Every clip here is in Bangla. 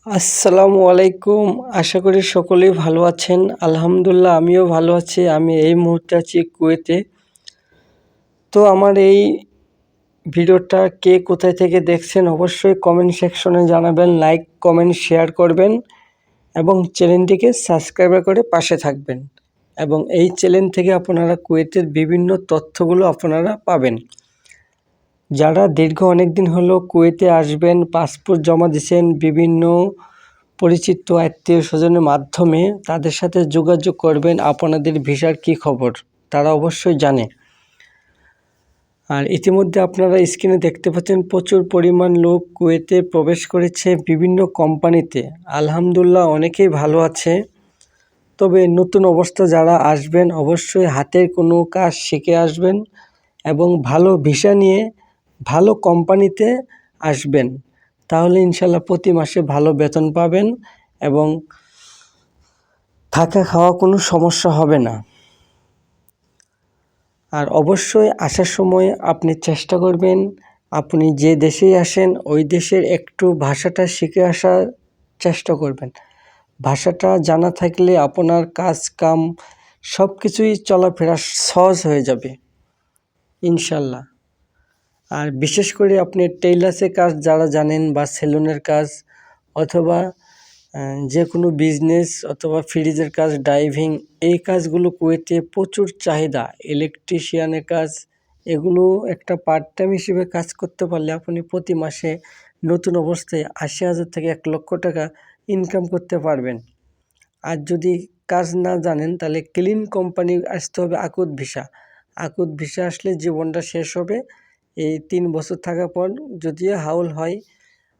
আসসালামু আলাইকুম। আশা করি সকলেই ভালো আছেন। আলহামদুলিল্লাহ আমিও ভালো আছি। আমি এই মুহূর্তে আছি কুয়েতে। তো আমার এই ভিডিওটা কে কোথায় থেকে দেখছেন অবশ্যই কমেন্ট সেকশনে জানাবেন, লাইক, কমেন্ট, শেয়ার করবেন এবং চ্যানেলটিকে সাবস্ক্রাইব করে পাশে থাকবেন। এবং এই চ্যানেল থেকে আপনারা কুয়েতের বিভিন্ন তথ্যগুলো আপনারা পাবেন। যারা দীর্ঘ অনেক দিন হলো কুয়েতে আসবেন, পাসপোর্ট জমা দিয়েছেন বিভিন্ন পরিচিত আত্মীয়-স্বজনের মাধ্যমে, তাদের সাথে যোগাযোগ করবেন আপনাদের ভিসার কী খবর, তারা অবশ্যই জানে। আর ইতিমধ্যে আপনারা স্ক্রিনে দেখতে পাচ্ছেন প্রচুর পরিমাণ লোক কুয়েতে প্রবেশ করেছে বিভিন্ন কোম্পানিতে। আলহামদুলিল্লাহ অনেকেই ভালো আছে। তবে নতুন অবস্থা যারা আসবেন অবশ্যই হাতের কোনো কাজ শিখে আসবেন এবং ভালো ভিসা নিয়ে ভালো কোম্পানিতে আসবেন। তাহলে ইনশাল্লাহ প্রতি মাসে ভালো বেতন পাবেন এবং থাকা খাওয়া কোনো সমস্যা হবে না। আর অবশ্যই আসার সময় আপনি চেষ্টা করবেন আপনি যে দেশেই আসেন ওই দেশের একটু ভাষাটা শিখে আসার চেষ্টা করবেন। ভাষাটা জানা থাকলে আপনার কাজ কাম সব কিছুই চলাফেরা সহজ হয়ে যাবে ইনশাল্লাহ। আর বিশেষ করে আপনি টেইলার্সের কাজ যারা জানেন বা সেলুনের কাজ অথবা যে কোনো বিজনেস অথবা ফ্রিজের কাজ, ড্রাইভিং, এই কাজগুলো কুয়েতে প্রচুর চাহিদা। ইলেকট্রিশিয়ানের কাজ, এগুলো একটা পার্ট টাইম হিসেবে কাজ করতে পারলে আপনি প্রতি মাসে নতুন অবস্থায় ৮০,০০০ থেকে ১,০০,০০০ টাকা ইনকাম করতে পারবেন। আর যদি কাজ না জানেন তাহলে ক্লিন কোম্পানি আসতে হবে আকুত ভিসা। আকুত ভিসা আসলে জীবনটা শেষ হবে। এই ৩ বছর থাকার পর যদিও হাউল হয়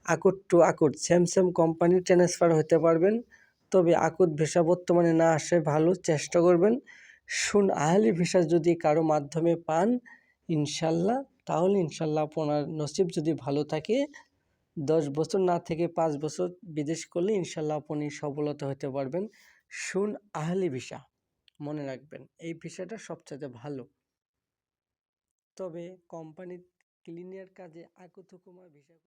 আকুট টু আকুট সেম কোম্পানি ট্রান্সফার হতে পারবেন। তবে আকুত ভিসা বর্তমানে না আসে ভালো, চেষ্টা করবেন। আহলি ভিসা যদি কারো মাধ্যমে পান ইনশাল্লাহ, তাহলে ইনশাল্লাহ আপনার নসিব যদি ভালো থাকে ১০ বছর না থেকে ৫ বছর বিদেশ করলে ইনশাল্লাহ আপনি সফলতা হতে পারবেন। আহলি ভিসা মনে রাখবেন, এই ভিসাটা সবচেয়ে ভালো। তবে কোম্পানি ক্লিনিয়ার কাজে আকুত হুকুমা ভিসা